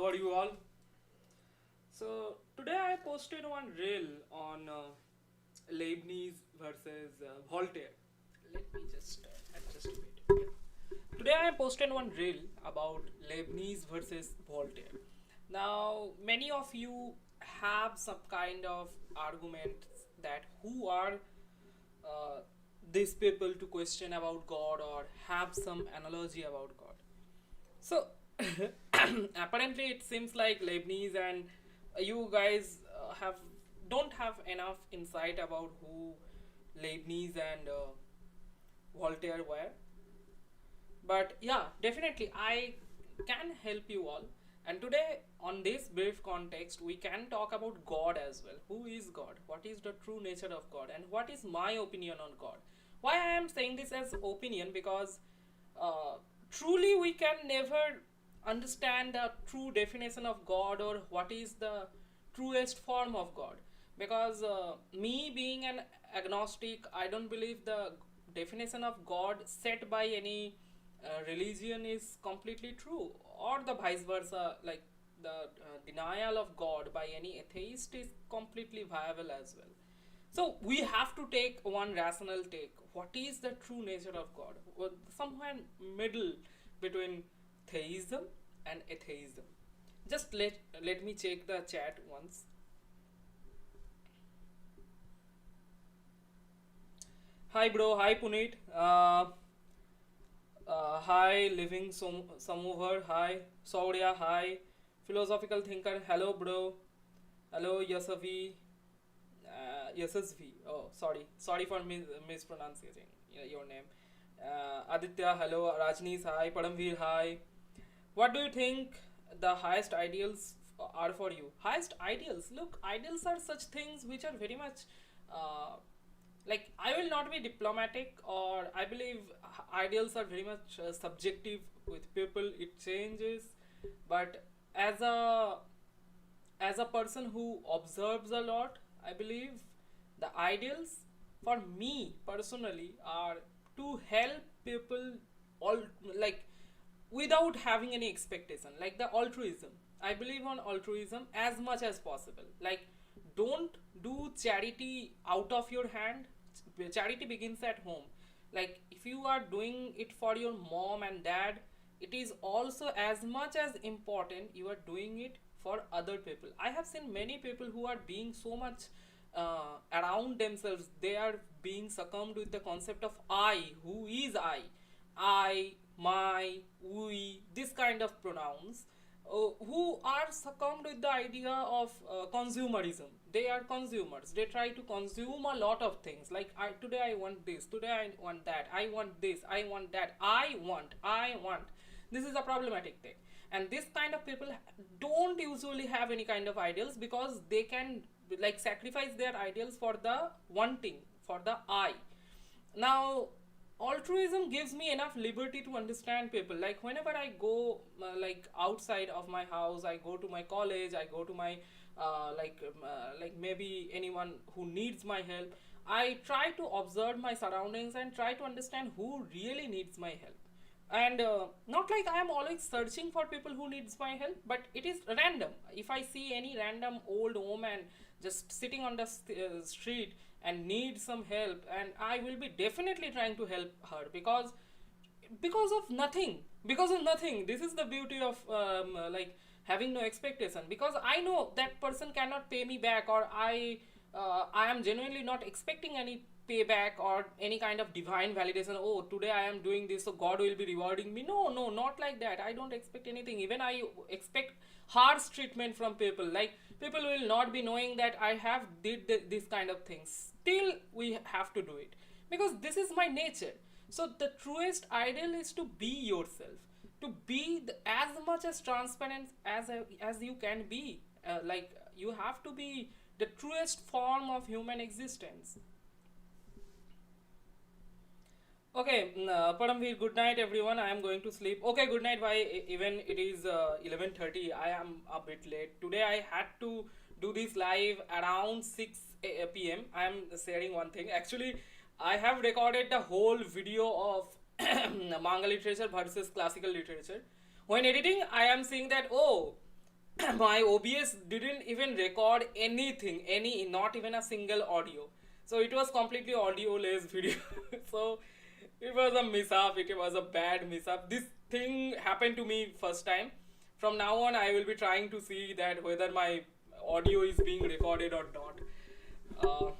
are you all? So today I posted one reel on Leibniz versus Voltaire. Let me just adjust a bit. Yeah. Today I posted one reel about Leibniz versus Voltaire. Now many of you have some kind of arguments that who are uh, these people to question about God or have some analogy about God. So apparently, it seems like Leibniz and you guys have don't have enough insight about who Leibniz and Voltaire were. But yeah, definitely, I can help you all. And today, on this brief context, we can talk about God as well. Who is God? What is the true nature of God? And what is my opinion on God? Why I am saying this as opinion? Because uh, truly we can never understand the true definition of God or what is the truest form of God. Because me being an agnostic, I don't believe the definition of God set by any religion is completely true, or the vice versa, like the denial of God by any atheist is completely viable as well. So we have to take one rational take. What is the true nature of God? Well, somewhere middle between theism and atheism. Just let me check the chat once. Hi bro, hi Puneet. Hi living Samovar, hi Saurya, hi philosophical thinker, hello bro, hello Yasavi, Yasasvi. Oh, sorry for mispronouncing your name. Aditya, hello. Rajnish, hi. Paramveer, hi. What do you think the highest ideals are for you? Highest ideals. Look, ideals are such things which are very much uh, like I will not be diplomatic, or I believe ideals are very much subjective with people. It changes, but as a as a person who observes a lot, I believe the ideals for me personally are to help people all, like, without having any expectation, like the altruism. I believe on altruism as much as possible. Like, don't do charity out of your hand. Charity begins at home. Like, if you are doing it for your mom and dad, it is also as much as important you are doing it for other people. I have seen many people who are being so much around themselves, they are being succumbed with the concept of I. Who is I, my, we, this kind of pronouns, who are succumbed with the idea of consumerism. They are consumers. They try to consume a lot of things. Like, today I want this, today I want that, I want this, I want that, I want. This is a problematic thing. And this kind of people don't usually have any kind of ideals, because they can, like, sacrifice their ideals for the wanting, for the I. Now, altruism gives me enough liberty to understand people. Like, whenever I go like outside of my house, I go to my college, I go to my like maybe anyone who needs my help, I try to observe my surroundings and try to understand who really needs my help. And not like I am always searching for people who needs my help, but it is random. If I see any random old woman just sitting on the street and needs some help, and I will be definitely trying to help her, because of nothing, because of nothing. This is the beauty of like having no expectation, because I know that person cannot pay me back, or I am genuinely not expecting any payback or any kind of divine validation. Oh, today I am doing this, so God will be rewarding me. No, no, not like that. I don't expect anything. Even I expect harsh treatment from people. Like, people will not be knowing that I have did this kind of things. Still, we have to do it, because this is my nature. So the truest ideal is to be yourself, to be as much as transparent as you can be. Like, you have to be the truest form of human existence. Okay, Paramveer, good night everyone. I am going to sleep. Okay, good night. Why? Even it is 11:30. I am a bit late. Today I had to do this live around 6 p.m. I am sharing one thing. Actually, I have recorded the whole video of manga literature versus classical literature. When editing, I am seeing that, oh, my OBS didn't even record anything, not even a single audio. So it was completely audio-less video. So it was a mishap. It was a bad mishap. This thing happened to me first time. From now on, I will be trying to see that whether my audio is being recorded or not. Uh,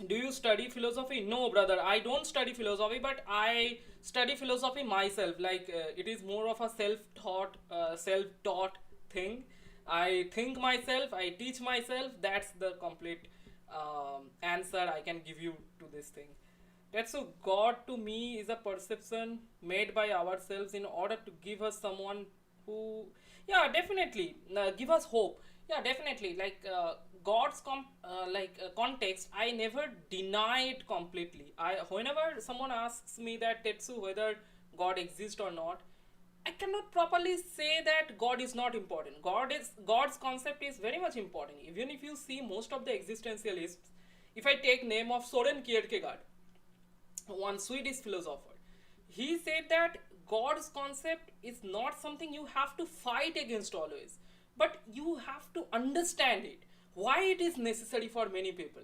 do you study philosophy? No, brother, I don't study philosophy, but I study philosophy myself. Like it is more of a self-taught thing. I think myself, I teach myself. That's the complete answer I can give you to this thing. That's so God to me is a perception made by ourselves in order to give us someone who, yeah, definitely give us hope. Yeah, definitely. Like God's context, I never deny it completely. I whenever someone asks me that Tetsu whether God exists or not, I cannot properly say that God is not important. God's concept is very much important. Even if you see most of the existentialists, if I take name of Soren Kierkegaard, one Swedish philosopher, he said that God's concept is not something you have to fight against always, but you have to understand it. Why it is necessary for many people.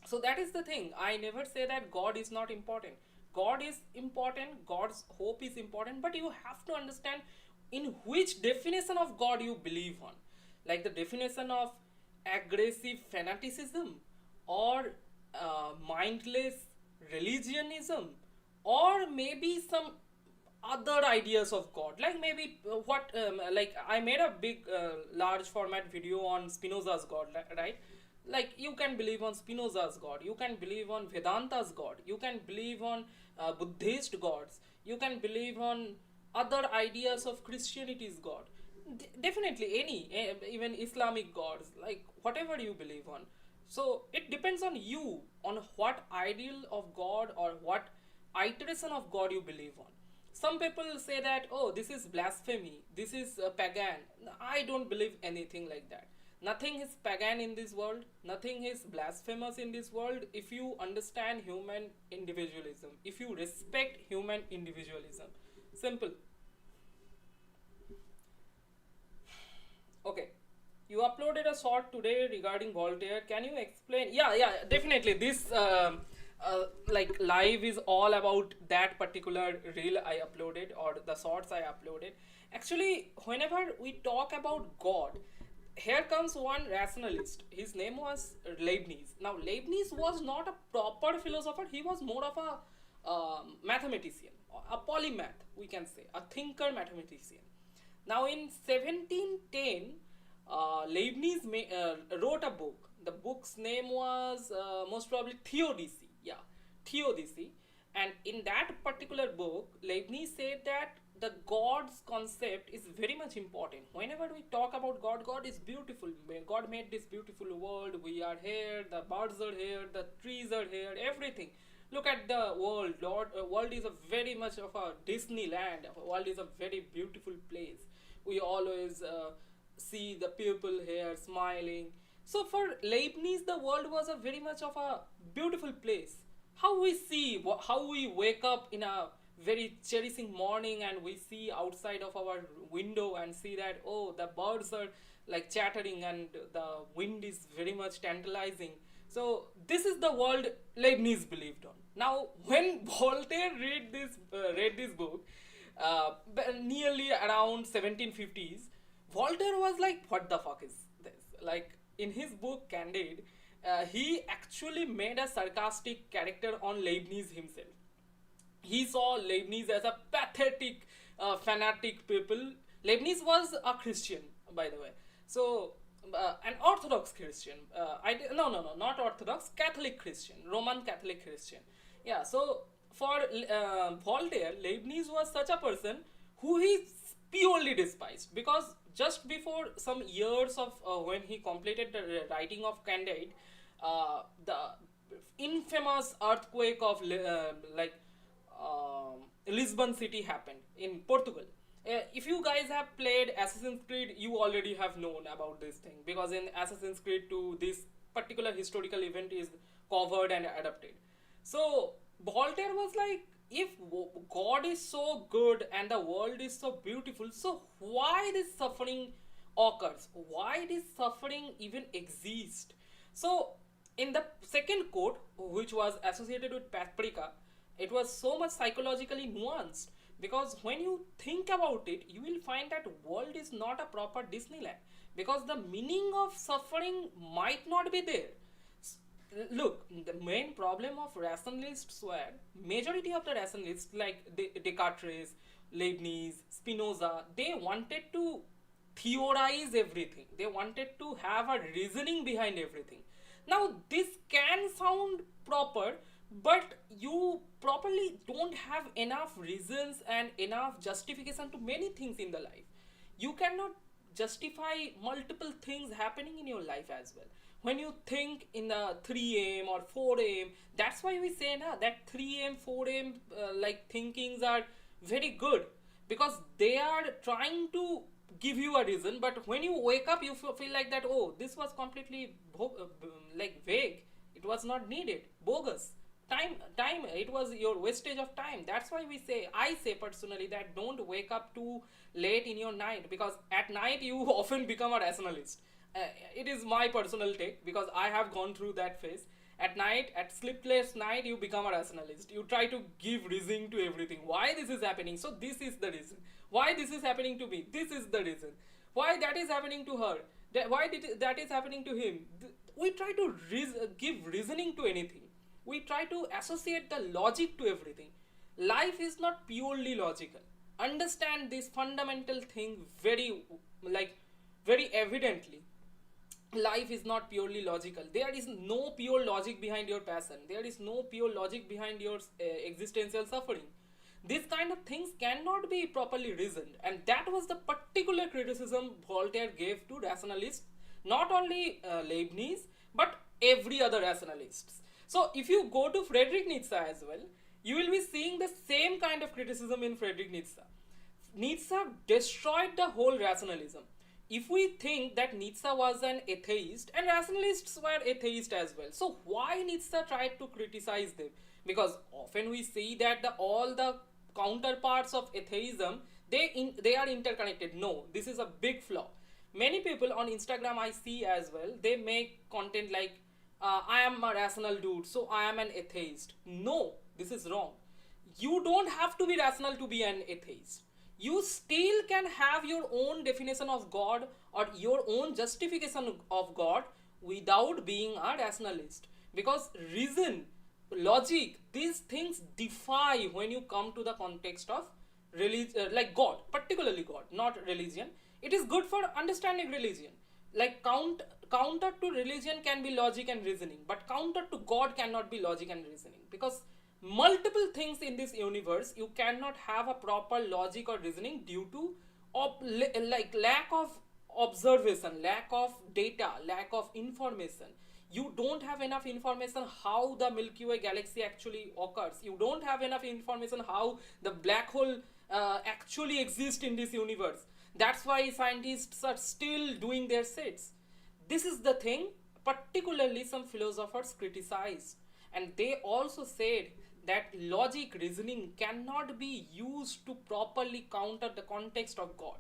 So that is the thing. I never say that God is not important. God is important, God's hope is important, but you have to understand in which definition of God you believe on. Like the definition of aggressive fanaticism, or mindless religionism, or maybe some other ideas of God. Like maybe what like I made a big large format video on Spinoza's God, right? Like you can believe on Spinoza's God, you can believe on Vedanta's God, you can believe on Buddhist gods, you can believe on other ideas of Christianity's God. Definitely any even Islamic gods, like whatever you believe on. So it depends on you on what ideal of God or what iteration of God you believe on. Some people say that, oh, this is blasphemy, this is pagan. I don't believe anything like that. Nothing is pagan in this world, nothing is blasphemous in this world if you understand human individualism, if you respect human individualism. Simple. Okay. You uploaded a short today regarding Voltaire. Can you explain? Yeah, yeah, definitely. This like live is all about that particular reel I uploaded, or the shorts I uploaded. Actually, whenever we talk about God, here comes one rationalist. His name was Leibniz. Now, Leibniz was not a proper philosopher. He was more of a mathematician, a polymath, we can say, a thinker mathematician. Now, in 1710, Leibniz wrote a book. The book's name was most probably Theodicy. Yeah, Theodicy. And in that particular book, Leibniz said that the God's concept is very much important. Whenever we talk about God, God is beautiful. God made this beautiful world. We are here. The birds are here. The trees are here. Everything. Look at the world. Lord, world is a very much of a Disneyland. World is a very beautiful place. We always see the people here smiling. So for Leibniz, the world was a very much of a beautiful place. How we see, how we wake up in a very cherishing morning and we see outside of our window and see that, oh, the birds are like chattering and the wind is very much tantalizing. So this is the world Leibniz believed on. Now when Voltaire read this book, nearly around 1750s, Voltaire was like, what the fuck is this? Like in his book Candide, he actually made a sarcastic character on Leibniz himself. He saw Leibniz as a pathetic, fanatic people. Leibniz was a Christian, by the way. So, an Orthodox Christian. No, not Orthodox, Catholic Christian, Roman Catholic Christian. Yeah, so for Voltaire, Leibniz was such a person who he purely despised, because just before some years of when he completed the writing of Candide, the infamous earthquake of Lisbon city happened in Portugal. If you guys have played Assassin's Creed, you already have known about this thing, because in Assassin's Creed 2, this particular historical event is covered and adapted. So Voltaire was like, if God is so good and the world is so beautiful, so why this suffering occurs, why this suffering even exists. So in the second quote, which was associated with paprika, it was so much psychologically nuanced, because when you think about it, you will find that world is not a proper Disneyland, because the meaning of suffering might not be there. Look, the main problem of rationalists were, majority of the rationalists like Descartes, Leibniz, Spinoza, they wanted to theorize everything, they wanted to have a reasoning behind everything. Now this can sound proper, but you properly don't have enough reasons and enough justification to many things in the life. You cannot justify multiple things happening in your life as well. When you think in the 3 a.m. or 4 a.m., that's why we say na, that 3 a.m., 4 a.m. Like thinkings are very good, because they are trying to give you a reason. But when you wake up, you feel like that, oh, this was completely like vague, it was not needed, bogus. Time, it was your wastage of time. That's why I say personally that don't wake up too late in your night, because at night you often become a rationalist. It is my personal take, because I have gone through that phase. At night, at sleepless night, you become a rationalist. You try to give reason to everything, why this is happening, so this is the reason. Why this is happening to me, this is the reason. Why that is happening to her, why that is happening to him. We try to give reasoning to anything. We try to associate the logic to everything. Life is not purely logical. Understand this fundamental thing very evidently. Life is not purely logical. There is no pure logic behind your passion, there is no pure logic behind your existential suffering. These kind of things cannot be properly reasoned, and that was the particular criticism Voltaire gave to rationalists, not only Leibniz, but every other rationalists. So if you go to Friedrich Nietzsche as well, you will be seeing the same kind of criticism in Friedrich Nietzsche. Nietzsche destroyed the whole rationalism. If we think that Nietzsche was an atheist, and rationalists were atheists as well, so why Nietzsche tried to criticize them? Because often we see that all the counterparts of atheism, they are interconnected. No, this is a big flaw. Many people on Instagram I see as well, they make content like, I am a rational dude, so I am an atheist. No, this is wrong. You don't have to be rational to be an atheist. You still can have your own definition of God or your own justification of God without being a rationalist. Because reason, logic, these things defy when you come to the context of religion, like God, particularly God, not religion. It is good for understanding religion. Like counter to religion can be logic and reasoning, but counter to God cannot be logic and reasoning, because multiple things in this universe you cannot have a proper logic or reasoning due to like lack of observation, lack of data, lack of information. You don't have enough information how the Milky Way galaxy actually occurs. You don't have enough information how the black hole actually exists in this universe. That's why scientists are still doing their sets. This is the thing particularly some philosophers criticized, and they also said that logic reasoning cannot be used to properly counter the context of God.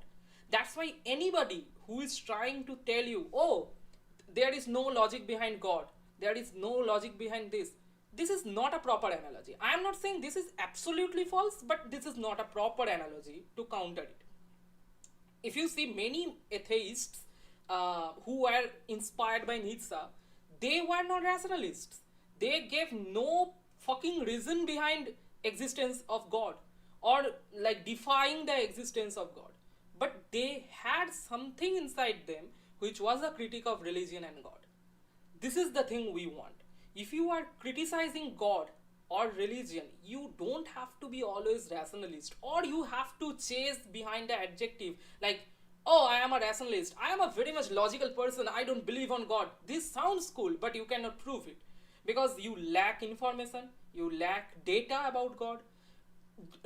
That's why anybody who is trying to tell you, oh, there is no logic behind God, there is no logic behind this is not a proper analogy. I am not saying this is absolutely false, but this is not a proper analogy to counter it. If you see many atheists who were inspired by Nietzsche, they were not rationalists. They gave no fucking reason behind existence of God, or like defying the existence of God. But they had something inside them which was a critique of religion and God. This is the thing we want. If you are criticizing God or religion, you don't have to be always rationalist, or you have to chase behind the adjective like, oh, I am a rationalist, I am a very much logical person, I don't believe on God. This sounds cool, but you cannot prove it, because you lack information, you lack data about God.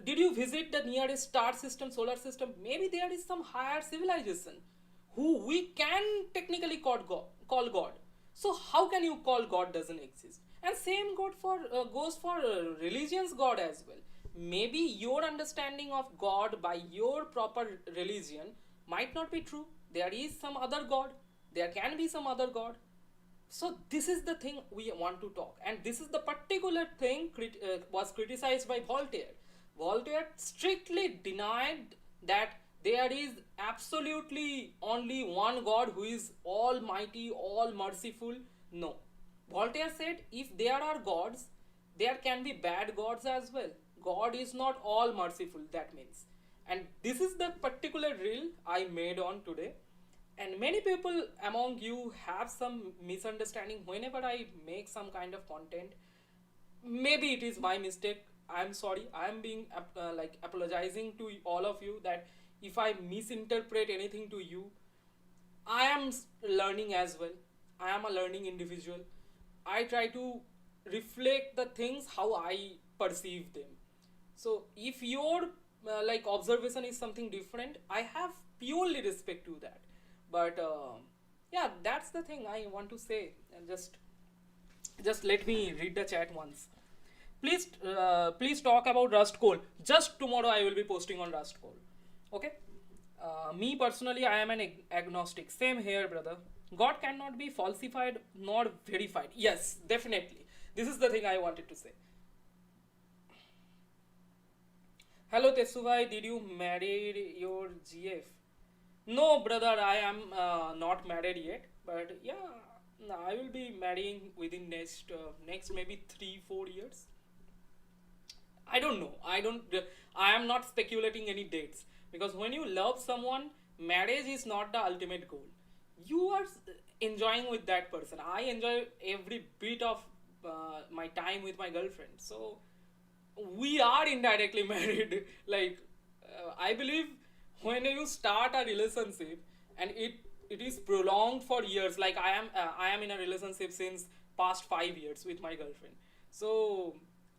Did you visit the nearest star system, solar system? Maybe there is some higher civilization who we can technically call God. So how can you call God doesn't exist? And same goes for religion's God as well. Maybe your understanding of God by your proper religion might not be true. there is some other god, there can be some other god. So this is the thing we want to talk, and this is the particular thing was criticized by Voltaire. Voltaire strictly denied that there is absolutely only one god who is almighty, all merciful. No, Voltaire said if there are gods, there can be bad gods as well. God is not all merciful, that means. And this is the particular reel I made on today. And many people among you have some misunderstanding whenever I make some kind of content. Maybe it is my mistake. I'm sorry. I'm being like apologizing to all of you that if I misinterpret anything to you, I am learning as well. I am a learning individual. I try to reflect the things how I perceive them. So if your like observation is something different, I have purely respect to that. But yeah, that's the thing I want to say. And just let me read the chat once. Please talk about Rust Code. Just tomorrow I will be posting on Rust Code. Okay. Me personally, I am an agnostic. Same here, brother. God cannot be falsified nor verified. Yes, definitely. This is the thing I wanted to say. Hello Tesuvai, did you marry your GF? No, brother, I am not married yet. But yeah, no, I will be marrying within next maybe 3-4 years. I don't know. I am not speculating any dates, because when you love someone, marriage is not the ultimate goal. You are enjoying with that person. I enjoy every bit of my time with my girlfriend. So we are indirectly married. Like I believe when you start a relationship and it is prolonged for years, like I am in a relationship since past 5 years with my girlfriend. So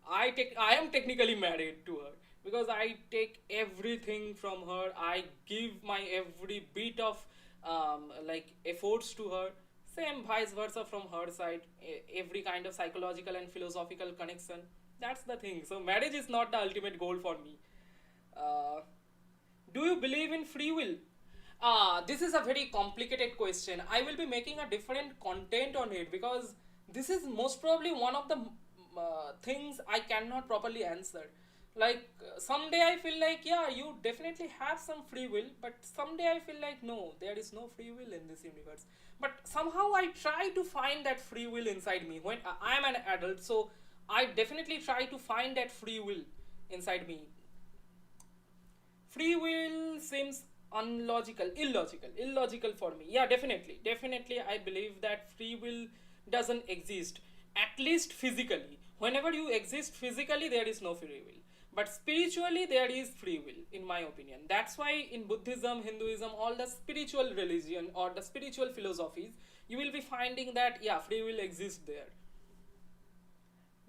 I am technically married to her, because I take everything from her. I give my every bit of like efforts to her. Same vice versa from her side. Every kind of psychological and philosophical connection. That's the thing. So marriage is not the ultimate goal for me. Uh, do you believe in free will? This is a very complicated question. I will be making a different content on it, because this is most probably one of the things I cannot properly answer. Like someday I feel like, yeah, you definitely have some free will, but someday I feel like, no, there is no free will in this universe. But somehow I try to find that free will inside me when I am an adult. So I definitely try to find that free will inside me. Free will seems illogical for me. Yeah, definitely I believe that free will doesn't exist, at least physically. Whenever you exist physically, there is no free will, but spiritually there is free will, in my opinion. That's why in Buddhism, Hinduism, all the spiritual religion or the spiritual philosophies, you will be finding that, yeah, free will exists there.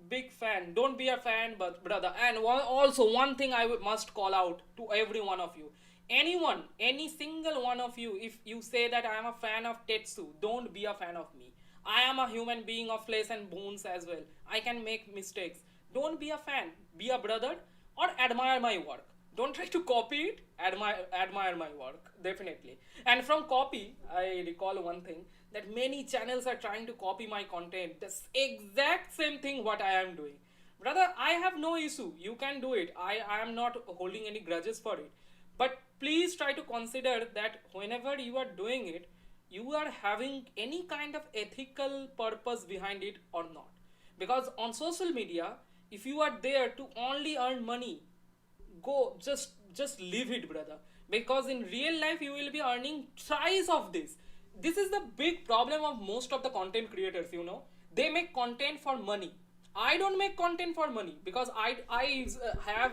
Big fan. Don't be a fan, but brother. And also one thing I must call out to every one of you. Anyone, any single one of you, if you say that I am a fan of Tetsu, don't be a fan of me. I am a human being of flesh and bones as well. I can make mistakes. Don't be a fan. Be a brother or admire my work. Don't try to copy it. Admire my work. Definitely. And from copy, I recall one thing, that many channels are trying to copy my content. The exact same thing what I am doing. Brother, I have no issue. You can do it. I am not holding any grudges for it. But please try to consider that whenever you are doing it, you are having any kind of ethical purpose behind it or not. Because on social media, if you are there to only earn money, go just leave it, brother. Because in real life you will be earning thrice of this. This is the big problem of most of the content creators, you know. They make content for money. I don't make content for money, because I have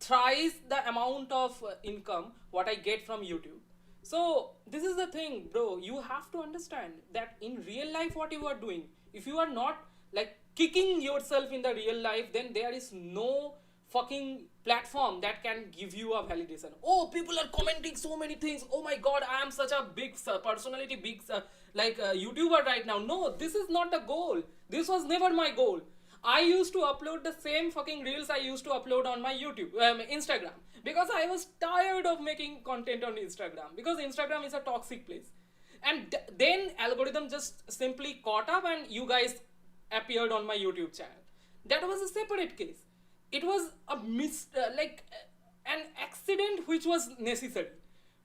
thrice the amount of income what I get from YouTube. So this is the thing, bro. You have to understand that in real life what you are doing, if you are not like kicking yourself in the real life, then there is no fucking platform that can give you a validation. Oh, people are commenting so many things. Oh my god, I am such a big personality, big YouTuber right now. No, this is not the goal. This was never my goal. I used to upload the same fucking reels I used to upload on my YouTube, Instagram, because I was tired of making content on Instagram, because Instagram is a toxic place. And then algorithm just simply caught up, and you guys appeared on my YouTube channel. That was a separate case. It was a an accident which was necessary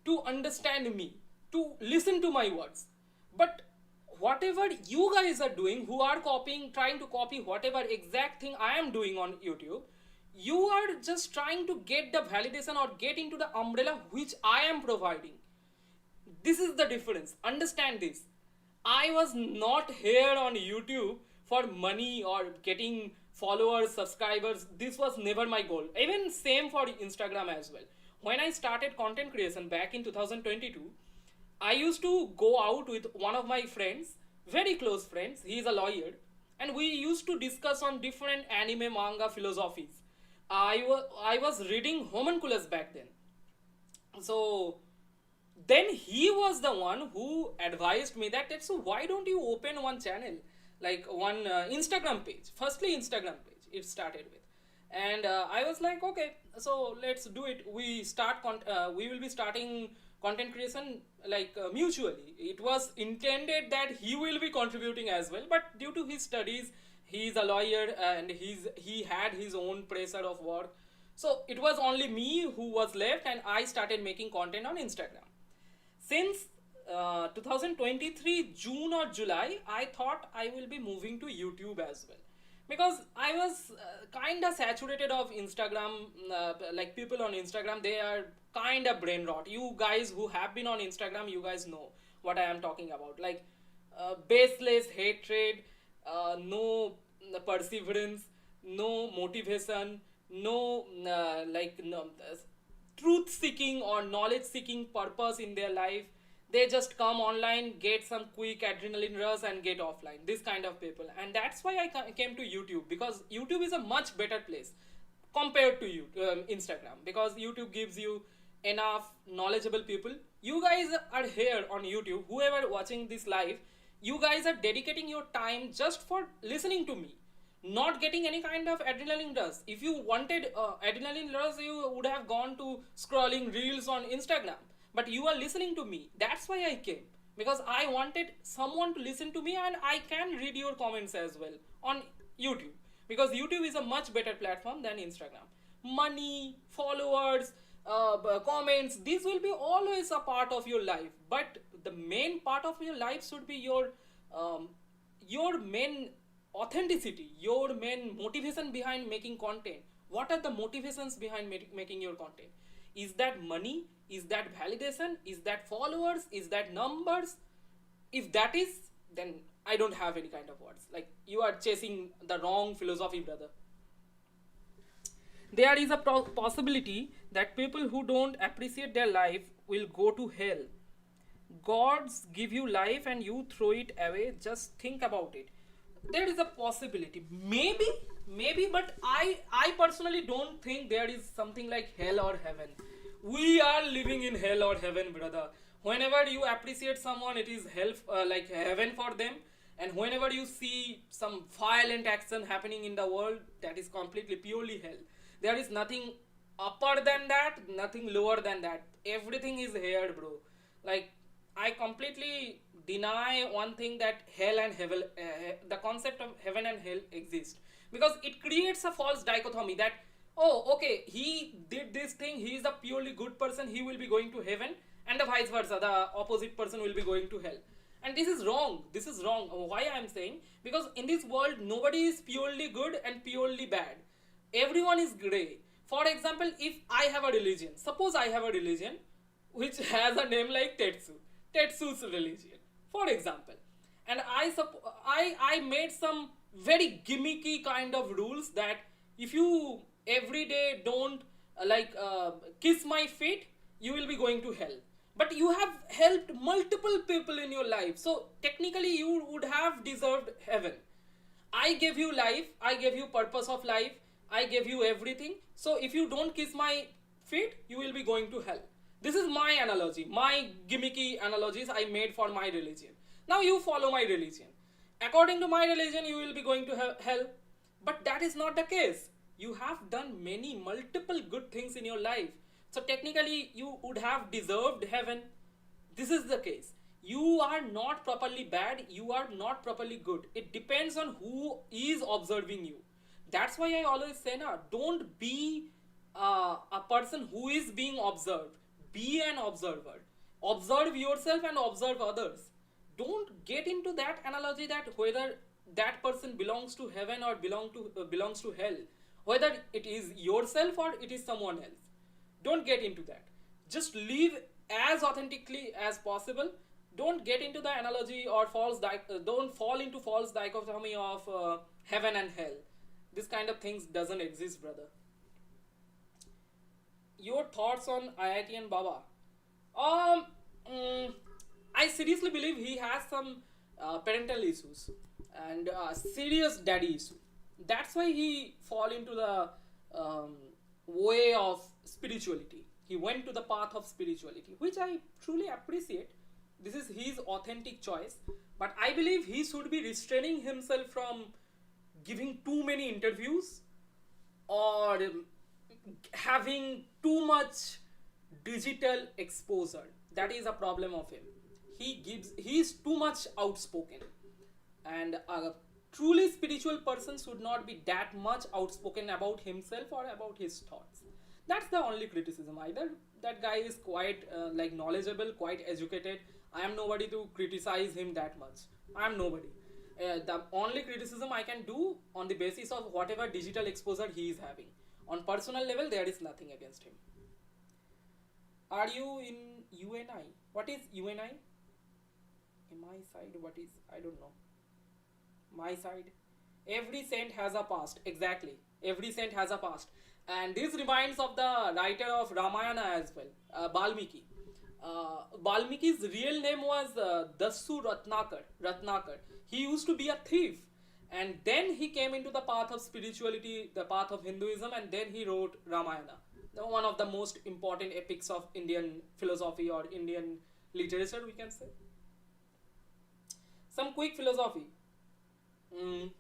to understand me, to listen to my words. But whatever you guys are doing, who are copying, trying to copy whatever exact thing I am doing on YouTube, you are just trying to get the validation or get into the umbrella which I am providing. This is the difference. Understand this. I was not here on YouTube for money or getting followers, subscribers. This was never my goal. Even same for Instagram as well. When I started content creation back in 2022, I used to go out with one of my friends, very close friends. He is a lawyer, and we used to discuss on different anime, manga, philosophies. I was reading Homunculus back then. So then he was the one who advised me that, so why don't you open one channel, like one Instagram page, firstly Instagram page it started with. And I was like, okay, so let's do it. We will be starting content creation like mutually. It was intended that he will be contributing as well, but due to his studies, he is a lawyer and he had his own pressure of work, so it was only me who was left, and I started making content on Instagram. Since 2023 June or July, I thought I will be moving to YouTube as well, because I was kind of saturated of Instagram. Like people on Instagram, they are kind of brain rot. You guys who have been on Instagram, you guys know what I am talking about. Like baseless hatred, no perseverance, no motivation, no truth seeking or knowledge seeking purpose in their life. They just come online, get some quick adrenaline rush, and get offline. This kind of people. And that's why I came to YouTube, because YouTube is a much better place compared to Instagram, because YouTube gives you enough knowledgeable people. You guys are here on YouTube, whoever watching this live, you guys are dedicating your time just for listening to me, not getting any kind of adrenaline rush. If you wanted adrenaline rush, you would have gone to scrolling reels on Instagram, but you are listening to me. That's why I came, because I wanted someone to listen to me, and I can read your comments as well on YouTube, because YouTube is a much better platform than Instagram. Money, followers, comments, these will be always a part of your life, but the main part of your life should be your main authenticity, your main motivation behind making content. What are the motivations behind making your content? Is that money? Is that validation? Is that followers? Is that numbers? If that is, then I don't have any kind of words. Like, you are chasing the wrong philosophy, brother. There is a possibility that people who don't appreciate their life will go to hell. Gods give you life and you throw it away. Just think about it. There is a possibility. Maybe, but I personally don't think there is something like hell or heaven. We are living in hell or heaven, brother. Whenever you appreciate someone, it is hell, like heaven for them. And whenever you see some violent action happening in the world, that is completely purely hell. There is nothing upper than that, nothing lower than that. Everything is here, bro. Like, I completely deny one thing, that hell and heaven, the concept of heaven and hell exist, because it creates a false dichotomy that, oh, okay, he did this thing, he is a purely good person, he will be going to heaven, and the vice versa, the opposite person will be going to hell. And this is wrong. Why I am saying? Because in this world, nobody is purely good and purely bad. Everyone is gray. For example, if I have a religion, suppose I have a religion which has a name like Tetsu's religion, for example, and I made some very gimmicky kind of rules that if you every day don't kiss my feet, you will be going to hell. But you have helped multiple people in your life, so technically you would have deserved heaven. I gave you life, I gave you purpose of life, I gave you everything. So if you don't kiss my feet, you will be going to hell. This is my analogy, my gimmicky analogies I made for my religion. Now you follow my religion. According to my religion, you will be going to hell. But that is not the case. You have done many multiple good things in your life, so technically you would have deserved heaven. This is the case. You are not properly bad, you are not properly good. It depends on who is observing you. That's why I always say, na, don't be a person who is being observed. Be an observer. Observe yourself and observe others. Don't get into that analogy that whether that person belongs to heaven or belongs to hell, whether it is yourself or it is someone else. Don't get into that. Just live as authentically as possible. Don't get into the analogy or don't fall into false dichotomy of heaven and hell. This kind of things doesn't exist, brother. Your thoughts on IIT and Baba? Um, mm, I seriously believe he has some parental issues and serious daddy issue. That's why he fall into the um, way of spirituality. He went to the path of spirituality, which I truly appreciate. This is his authentic choice, but I believe he should be restraining himself from giving too many interviews or having too much digital exposure. That is a problem of him. He is too much outspoken, and a truly spiritual person should not be that much outspoken about himself or about his thoughts. That's the only criticism. Either that guy is quite like knowledgeable, quite educated. I am nobody to criticize him that much. I am nobody. The only criticism I can do on the basis of whatever digital exposure he is having. On personal level, there is nothing against him. Are you in UNI? What is UNI? In my side, what is? I don't know. My side. Every saint has a past. Exactly. Every saint has a past. And this reminds of the writer of Ramayana as well, Balmiki. Balmiki's real name was Dasu Ratnakar. He used to be a thief, and then he came into the path of spirituality, the path of Hinduism, and then he wrote Ramayana, one of the most important epics of Indian philosophy or Indian literature, we can say. Some quick philosophy. Mm,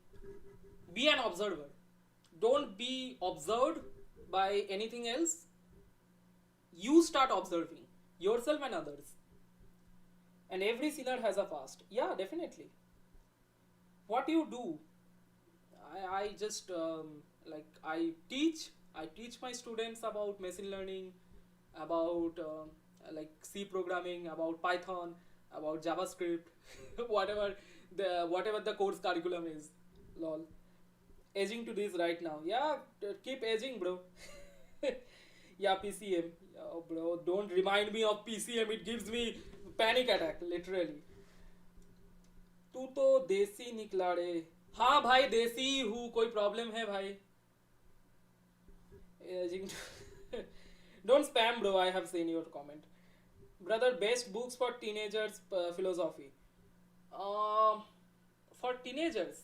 be an observer. Don't be observed by anything else. You start observing yourself and others. And every sinner has a past. Yeah, definitely. What you do, I just like I teach my students about machine learning, about like C programming, about Python, about JavaScript, whatever the course curriculum is. Lol. Aging to this right now. Yeah, keep aging, bro. Yeah, PCM. Oh, bro, don't remind me of PCM. It gives me panic attack, literally. तू तो देसी निकला रे. हाँ भाई देसी हूँ, कोई प्रॉब्लम है भाई? Aging. Don't spam, bro. I have seen your comment. Brother, best books for teenagers philosophy. For teenagers,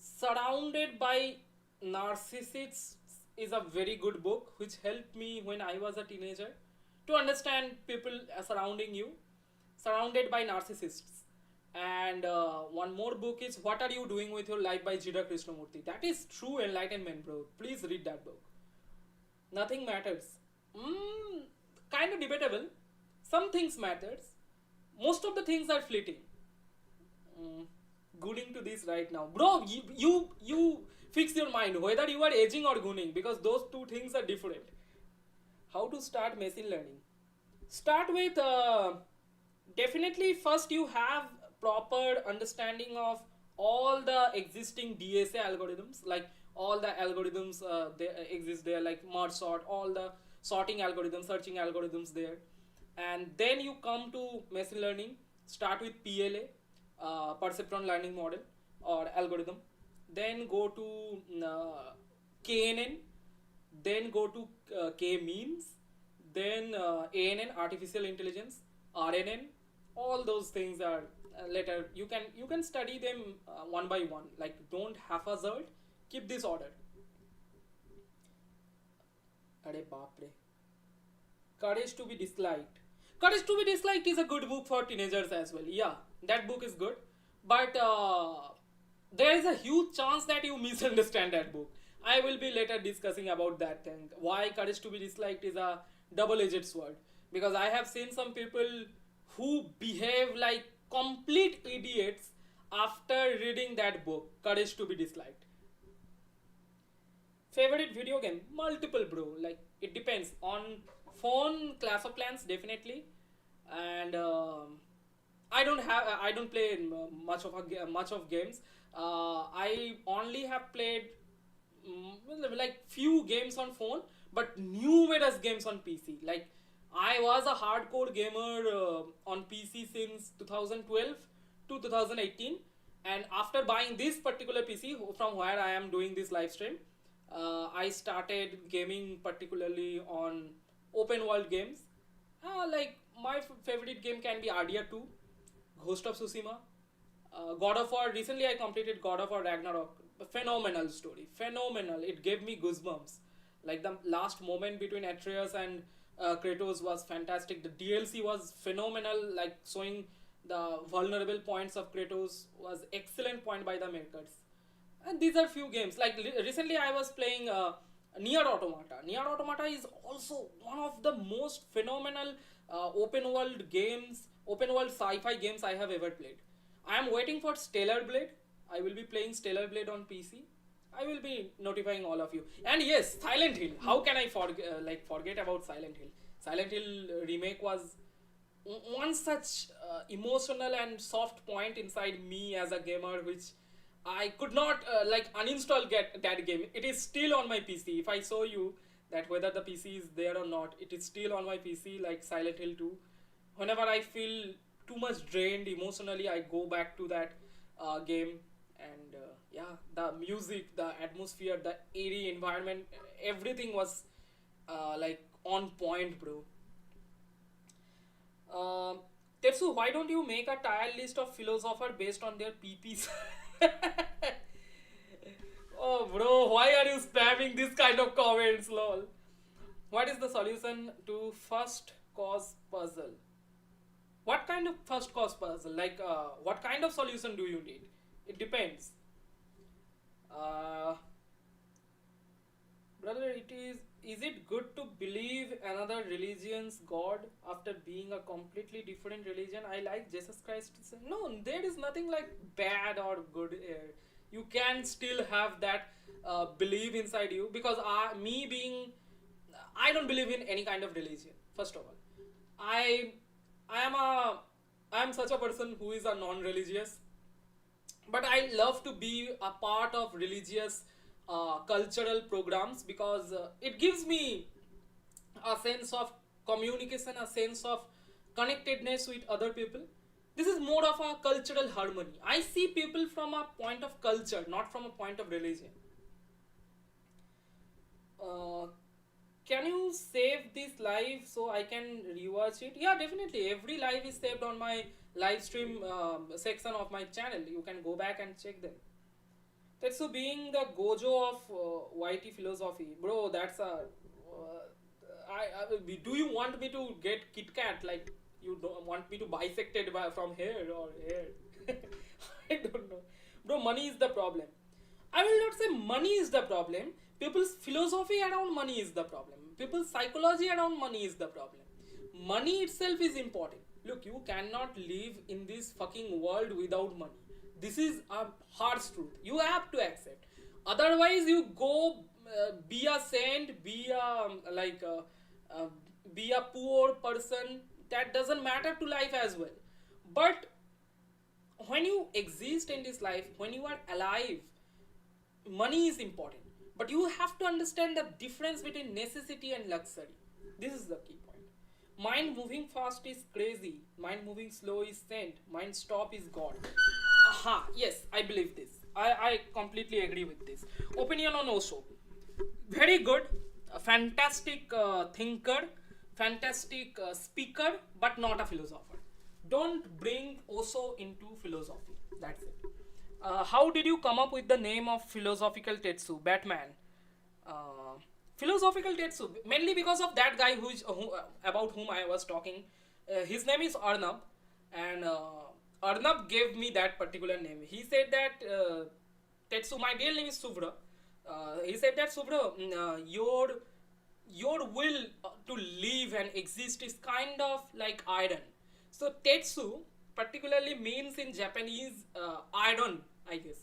Surrounded by Narcissists is a very good book which helped me when I was a teenager to understand people surrounding you. Surrounded by Narcissists. And one more book is What Are You Doing With Your Life by Jida Krishnamurti. That is true enlightenment, bro. Please read that book. Nothing matters. Kind of debatable. Some things matters. Most of the things are fleeting. Gooning to this right now, bro. You fix your mind whether you are aging or gooning, because those two things are different. How to start machine learning? Start with definitely first you have proper understanding of all the existing DSA algorithms, like all the algorithms they exist there, like merge sort, all the sorting algorithms, searching algorithms there, and then you come to machine learning. Start with PLA, perceptron learning model or algorithm, then go to KNN, then go to K-means, then ANN, artificial intelligence, RNN. All those things are later. You can study them one by one. Like, don't haphazard. Keep this order. Are baap re. Courage to be Disliked. Courage to be Disliked is a good book for teenagers as well. Yeah, that book is good. But there is a huge chance that you misunderstand that book. I will be later discussing about that thing. Why Courage to be Disliked is a double-edged sword. Because I have seen some people who behave like complete idiots after reading that book, Courage to be Disliked. Favorite video game? Multiple, bro. Like, it depends. On phone, Clash of Clans, definitely. And I don't play much of games. I only have played like few games on phone, but numerous games on PC. Like, I was a hardcore gamer on PC since 2012 to 2018, and after buying this particular PC from where I am doing this live stream, I started gaming particularly on open world games. Like, my favorite game can be RDR 2, Ghost of Tsushima, God of War. Recently, I completed God of War Ragnarok. Phenomenal story. Phenomenal. It gave me goosebumps. Like, the last moment between Atreus and Kratos was fantastic. The DLC was phenomenal. Like, showing the vulnerable points of Kratos was excellent point by the makers. And these are few games. Like, recently, I was playing Nier Automata. Nier Automata is also one of the most phenomenal open world sci-fi games I have ever played. I am waiting for Stellar Blade. I will be playing Stellar Blade on PC. I will be notifying all of you. And yes, Silent Hill. How can I forget about Silent Hill? Silent Hill remake was one such emotional and soft point inside me as a gamer, which I could not uninstall get that game. It is still on my PC. If I show you that whether the PC is there or not, it is still on my PC, like Silent Hill 2. Whenever I feel too much drained emotionally, I go back to that game. And yeah, the music, the atmosphere, the eerie environment, everything was like on point, bro. uh, Tetsu, why don't you make a tier list of philosopher based on their PPs? Oh, bro, why are you spamming this kind of comments, lol? What is the solution to first cause puzzle? What kind of first cause puzzle? Like, what kind of solution do you need? It depends. Uh, Brother, it is it good to believe another religion's god after being a completely different religion? I like Jesus Christ. No, there is nothing like bad or good here. You can still have that belief inside you, because me being, I don't believe in any kind of religion. First of all, I I am a I am such a person who is a non-religious, but I love to be a part of religious cultural programs, because it gives me a sense of communication, a sense of connectedness with other people. This is more of a cultural harmony. I see people from a point of culture, not from a point of religion. Uh, can you save this live so I can rewatch it? Yeah, definitely. Every live is saved on my live stream section of my channel. You can go back and check them. That's so being the Gojo of YT philosophy, bro. That's a. Do you want me to get Kit Kat? Like, you don't want me to bisect it from here or here? I don't know, bro. Money is the problem. I will not say money is the problem. People's philosophy around money is the problem. People's psychology around money is the problem. Money itself is important. Look, you cannot live in this fucking world without money. This is a harsh truth. You have to accept. Otherwise, you go be a saint, uh, be a poor person. That doesn't matter to life as well. But when you exist in this life, when you are alive, money is important, but you have to understand the difference between necessity and luxury. This is the key point. Mind moving fast is crazy, mind moving slow is saint, mind stop is god. Aha, yes, I believe this. I completely agree with this opinion on Osho. Very good, a fantastic thinker, fantastic speaker, but not a philosopher. Don't bring Osho into philosophy. That's it. How did you come up with the name of philosophical Tetsu, Batman? Uh, Philosophical Tetsu, mainly because of that guy about whom I was talking. His name is Arnab, and Arnab gave me that particular name. He said that Tetsu, my real name is Subhra. He said that Subhra, your will to live and exist is kind of like iron. So Tetsu particularly means in Japanese iron, I guess.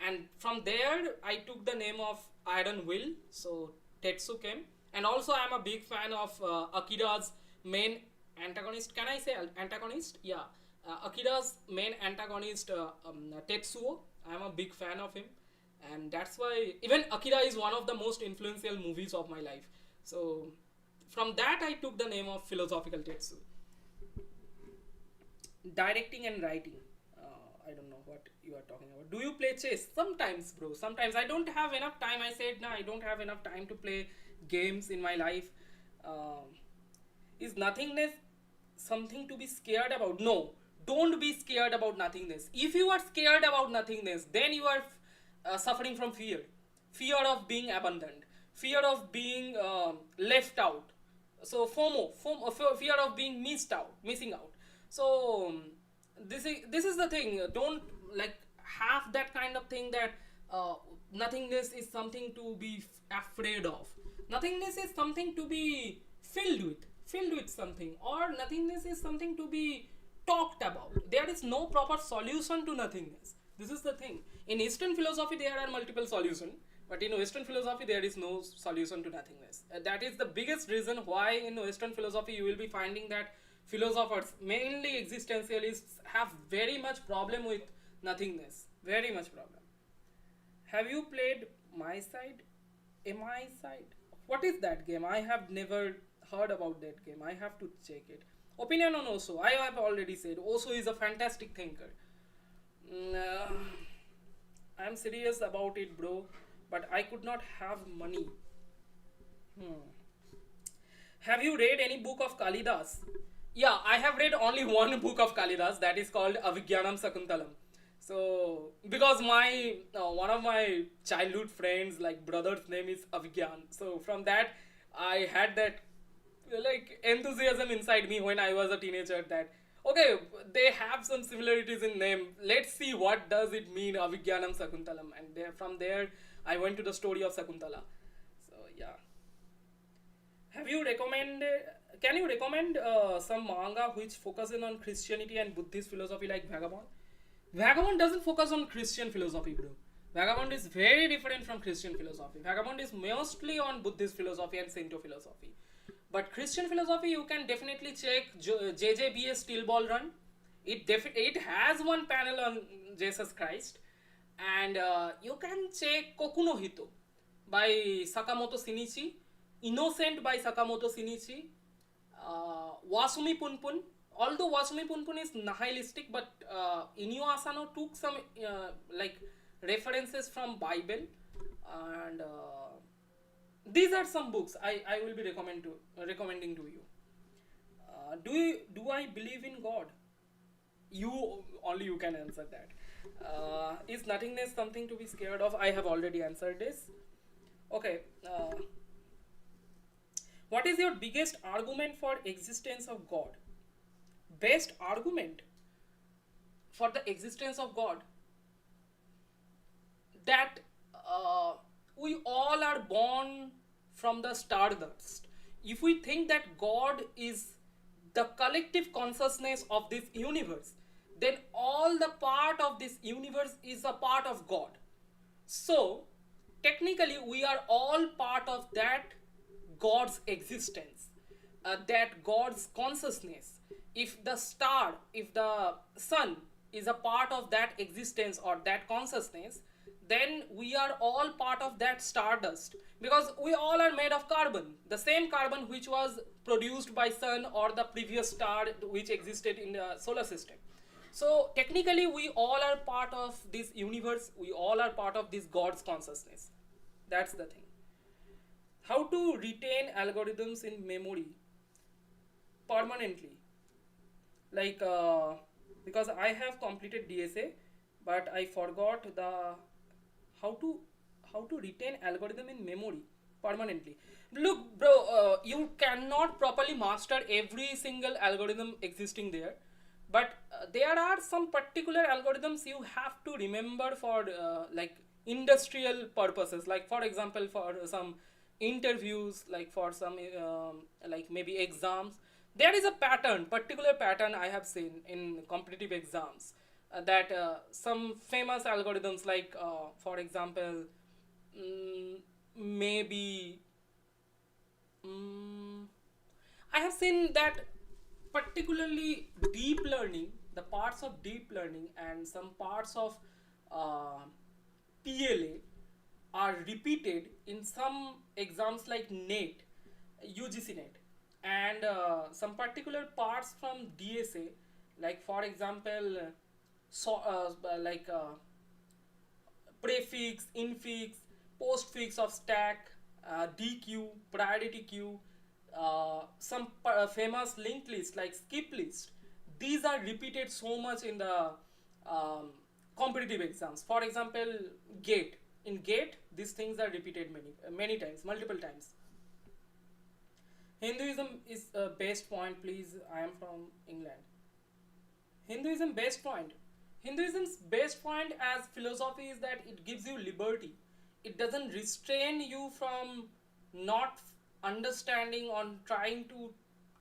And from there, I took the name of Iron Will. So Tetsu came. And also, I'm a big fan of Akira's main antagonist. Can I say antagonist? Yeah. Akira's main antagonist, Tetsuo. I'm a big fan of him. And that's why even Akira is one of the most influential movies of my life. So from that, I took the name of Philosophical Tetsu. Directing and writing. I don't know what you are talking about. Do you play chess? Sometimes, bro. Sometimes I don't have enough time. I said, no, I don't have enough time to play games in my life. Is nothingness something to be scared about? No. Don't be scared about nothingness. If you are scared about nothingness, then you are suffering from fear. Fear of being abandoned. Fear of being left out. So fear of being missing out. So this is the thing. Don't like have that kind of thing that nothingness is something to be afraid of. Nothingness is something to be filled with something, or nothingness is something to be talked about. There is no proper solution to nothingness. This is the thing. In Eastern philosophy, there are multiple solutions, but in Western philosophy, there is no solution to nothingness. That is the biggest reason why in Western philosophy you will be finding that philosophers, mainly existentialists, have very much problem with nothingness. Very much problem. Have you played My Side? My Side? What is that game? I have never heard about that game. I have to check it. Opinion on Osho. I have already said Osho is a fantastic thinker. I am serious about it, bro. But I could not have money. Have you read any book of Kalidas? Yeah, I have read only one book of Kalidas, that is called Avigyanam Sakuntalam. So, because my one of my childhood friends, like brother's name is Avigyan. So from that, I had that like enthusiasm inside me when I was a teenager that okay, they have some similarities in name. Let's see what does it mean Avigyanam Sakuntalam, and from there I went to the story of Sakuntala. So yeah. Have you recommended? Can you recommend some manga which focuses on Christianity and Buddhist philosophy like Vagabond? Vagabond doesn't focus on Christian philosophy, bro. Vagabond is very different from Christian philosophy. Vagabond is mostly on Buddhist philosophy and Shinto philosophy. But Christian philosophy, you can definitely check JJB's Steel Ball Run. It has one panel on Jesus Christ. And you can check Koku no Hito by Sakamoto Shinichi. Innocent by Sakamoto Shinichi. Wasumi Punpun. Although Wasumi Punpun is nihilistic, but Inyo Asano took some like references from Bible, and these are some books I will be recommending to you. Do I believe in God? You can answer that. Is nothingness something to be scared of? I have already answered this. Okay. What is your biggest argument for existence of God? Best argument for the existence of God? That we all are born from the stardust. If we think that God is the collective consciousness of this universe, then all the part of this universe is a part of God. So, technically, we are all part of that God's existence, that God's consciousness. If the sun is a part of that existence or that consciousness, then we are all part of that stardust, because we all are made of carbon, the same carbon which was produced by sun or the previous star which existed in the solar system. So technically we all are part of this universe, we all are part of this God's consciousness. That's the thing. How to retain algorithms in memory permanently? Like because I have completed DSA, but I forgot the how to retain algorithm in memory permanently. Look, bro, you cannot properly master every single algorithm existing there, but there are some particular algorithms you have to remember for like industrial purposes, like for example for some interviews, like for some like maybe exams. There is a pattern, particular pattern I have seen in competitive exams, that some famous algorithms, like for example, mm, maybe mm, I have seen that particularly deep learning, the parts of deep learning and some parts of uh, PLA are repeated in some exams like NET, UGC NET, and some particular parts from DSA, like for example, like prefix, infix, postfix of stack, DQ, priority queue, some famous linked list like skip list. These are repeated so much in the um, competitive exams. For example, gate. In gate, these things are repeated many times, multiple times. Hinduism is a best point, please. I am from England. Hinduism best point. Hinduism's best point as philosophy is that it gives you liberty. It doesn't restrain you from not understanding or trying to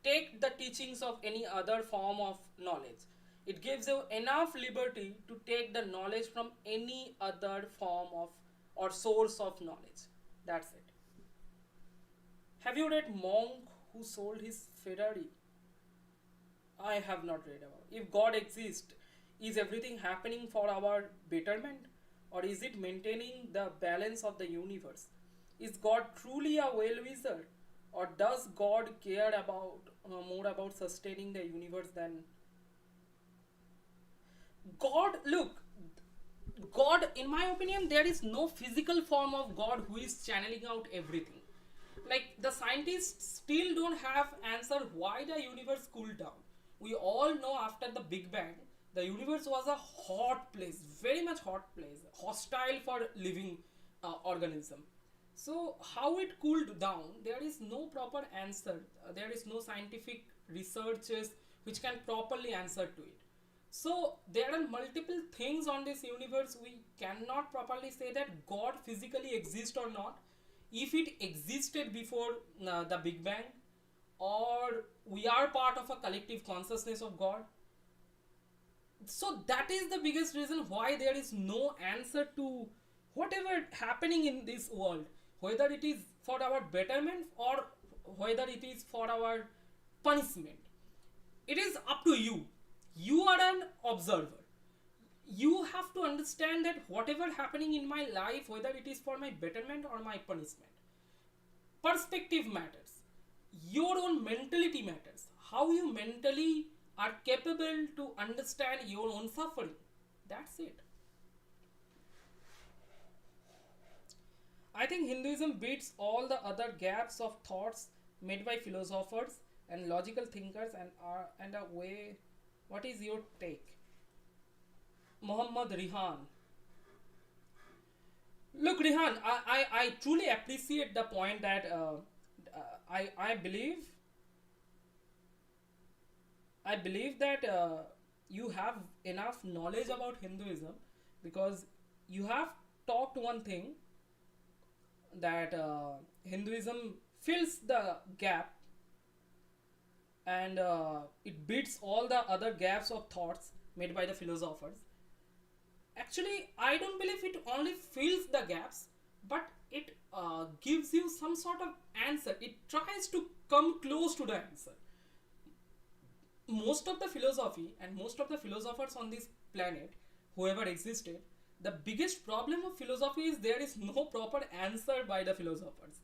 take the teachings of any other form of knowledge. It gives you enough liberty to take the knowledge from any other form of or source of knowledge. That's it. Have you read Monk Who Sold His Ferrari? I have not read about. If God exists, is everything happening for our betterment? Or is it maintaining the balance of the universe? Is God truly a well wisher? Or does God care about more about sustaining the universe than God? Look, God, in my opinion, there is no physical form of God who is channeling out everything. Like the scientists still don't have answer why the universe cooled down. We all know after the Big Bang, the universe was a hot place, very much hot place, hostile for living organism. So how it cooled down, there is no proper answer. There is no scientific researches which can properly answer to it. So there are multiple things on this universe. We cannot properly say that God physically exists or not. If it existed before the Big Bang, or we are part of a collective consciousness of God. So that is the biggest reason why there is no answer to whatever happening in this world, whether it is for our betterment or whether it is for our punishment. It is up to you. You are an observer. You have to understand that whatever happening in my life, whether it is for my betterment or my punishment, perspective matters. Your own mentality matters. How you mentally are capable to understand your own suffering. That's it. I think Hinduism beats all the other gaps of thoughts made by philosophers and logical thinkers and a way. What is your take? Muhammad Rihan. Look, Rihan, I truly appreciate the point that I believe that you have enough knowledge about Hinduism, because you have talked one thing, that Hinduism fills the gap, and it beats all the other gaps of thoughts made by the philosophers. Actually, I don't believe it only fills the gaps, but it gives you some sort of answer. It tries to come close to the answer. Most of the philosophy and most of the philosophers on this planet, whoever existed, the biggest problem of philosophy is there is no proper answer by the philosophers.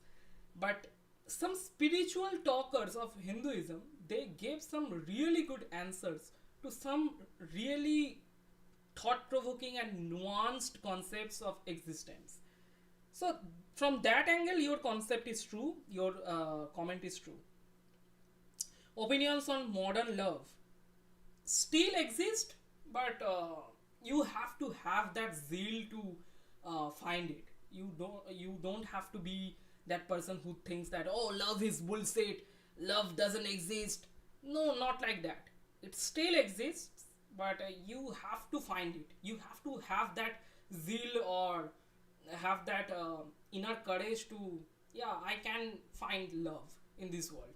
But some spiritual talkers of Hinduism, they gave some really good answers to some really thought provoking and nuanced concepts of existence. So, from that angle, your concept is true, your comment is true. Opinions on modern love still exist, but you have to have that zeal to find it. You don't have to be that person who thinks that, oh, love is bullshit, love doesn't exist. No, not like that. It still exists, but you have to find it. You have to have that zeal or have that inner courage to, yeah, I can find love in this world.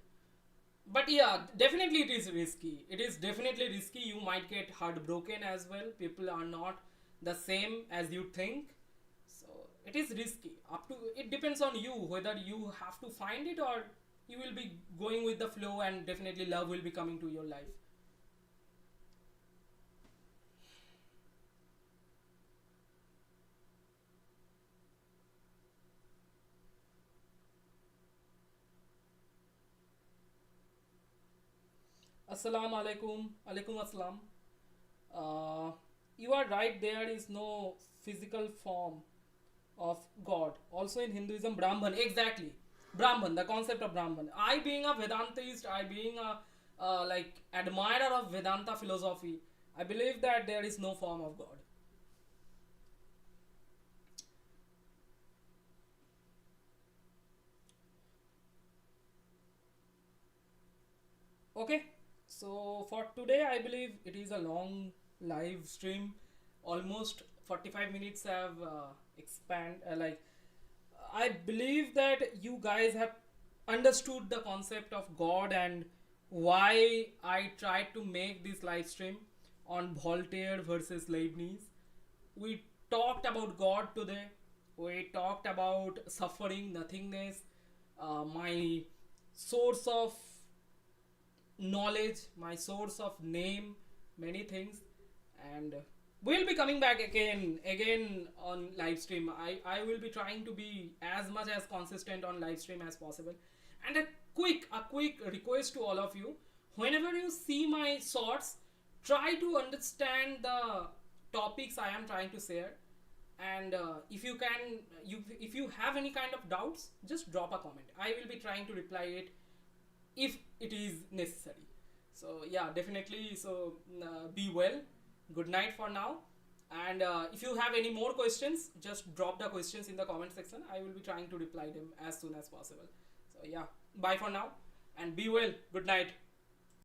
But yeah, definitely it is risky. It is definitely risky. You might get heartbroken as well. People are not the same as you think. So it is risky. Up to, it depends on you whether you have to find it, or you will be going with the flow, and definitely love will be coming to your life. Assalamu alaikum. Alaikum assalam. Uh, you are right, there is no physical form of God. Also in Hinduism, Brahman, exactly. Brahman, the concept of Brahman. I being a Vedantist, I being a like admirer of Vedanta philosophy, I believe that there is no form of God. Okay, so for today, I believe it is a long live stream. Almost 45 minutes have like, I believe that you guys have understood the concept of God and why I tried to make this live stream on Voltaire versus Leibniz. We talked about God today. We talked about suffering, nothingness, my source of knowledge, my source of name, many things, and we'll be coming back again on live stream. I will be trying to be as much as consistent on live stream as possible. And a quick request to all of you: whenever you see my shorts, try to understand the topics I am trying to share. And if you can, if you have any kind of doubts, just drop a comment. I will be trying to reply it if it is necessary. So yeah, definitely. So be well. Good night for now. And if you have any more questions, just drop the questions in the comment section. I will be trying to reply them as soon as possible. So yeah, bye for now, and be well. Good night.